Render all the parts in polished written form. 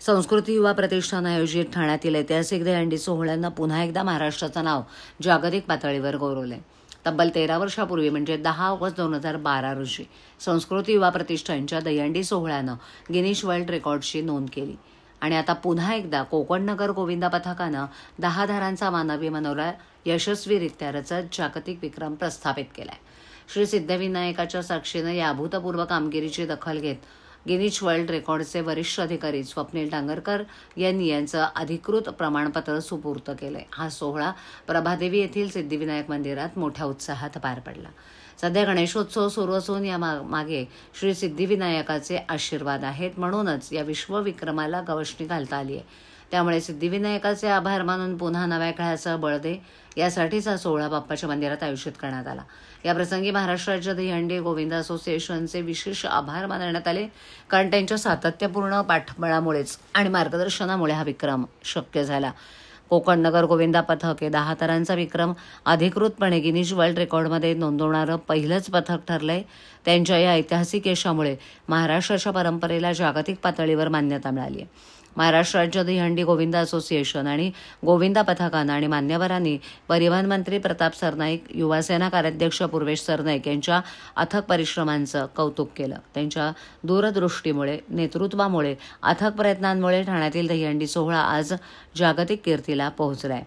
संस्कृती युवा प्रतिष्ठान आयोजित ठाण्यातील ऐतिहासिक दहीहंडी सोहळ्यांना पुन्हा एकदा महाराष्ट्राचं नाव जागतिक पातळीवर गौरवले। तब्बल 13 वर्षापूर्वी म्हणजे 10 ऑगस्ट 2012 रोजी संस्कृती युवा प्रतिष्ठानच्या दहीहंडी सोहळ्यानं गिनीज वर्ल्ड रेकॉर्डची नोंद केली आणि आता पुन्हा एकदा कोकण नगर गोविंदा पथकानं 10 धारांचा मानवी मनोरा यशस्वीरित्या रचत जागतिक विक्रम प्रस्थापित केलाय। श्री सिद्धिविनायकाच्या साक्षीनं या अभूतपूर्व कामगिरीची दखल घेत गिनीज वर्ल्ड रेकॉर्डचे वरिष्ठ अधिकारी स्वप्नील डांगरकर यांनी यांचं अधिकृत प्रमाणपत्र सुपूर्द केले। हा सोहळा प्रभादेवी येथील सिद्धिविनायक मंदिरात मोठ्या उत्साहात पार पडला। सध्या गणेशोत्सव सुरू असून या मागे श्री सिद्धिविनायकाचे आशीर्वाद आहेत, म्हणूनच या विश्वविक्रमाला गवसणी घालता आली आहे। त्यामुळे सिद्धिविनायकाचे आभार मानून पुन्हा नव्या काळाचा बळ दे यासाठीच हा सोहळा बाप्पाच्या मंदिरात आयोजित करण्यात आला। या प्रसंगी महाराष्ट्र राज्य दहीहंडी गोविंदा असोसिएशनचे विशेष आभार मानण्यात आले, कारण त्यांच्या सातत्यपूर्ण पाठबळामुळेच आणि मार्गदर्शनामुळे हा विक्रम शक्य झाला। कोकण नगर गोविंदा पथक हे 10 तरांचा विक्रम अधिकृतपणे गिनीज वर्ल्ड रेकॉर्डमध्ये नोंदवणारं पहिलंच पथक ठरलंय। त्यांच्या या ऐतिहासिक यशामुळे महाराष्ट्राच्या परंपरेला जागतिक पातळीवर मान्यता मिळाली आहे। महाराष्ट्र राज्य दहीहंडी गोविंदा असोसिएशन आणि गोविंदा पथकानं आणि मान्यवरांनी परिवहन मंत्री प्रताप सरनाईक, युवासेना कार्याध्यक्ष पूर्वेश सरनाईक यांच्या अथक परिश्रमांचं कौतुक केलं। त्यांच्या दूरदृष्टीमुळे, नेतृत्वामुळे, अथक प्रयत्नांमुळे ठाण्यातील दहीहंडी सोहळा आज जागतिक कीर्तीला पोहोचलाय।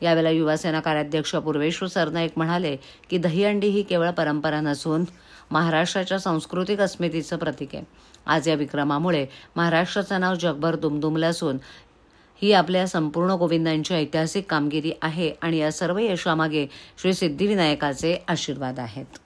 यावेळेला युवासेना कार्याध्यक्ष पूर्वेश सरनाईक म्हणाले की दहीहंडी ही केवळ परंपरा नसून महाराष्ट्राच्या सांस्कृतिक अस्मितेचं प्रतीक आहे। आज या विक्रमामुळे महाराष्ट्राचं नाव जगभर दुमदुमलं असून ही आपल्या संपूर्ण गोविंदांची ऐतिहासिक कामगिरी आहे आणि या सर्व यशामागे श्री सिद्धिविनायकाचे आशीर्वाद आहेत।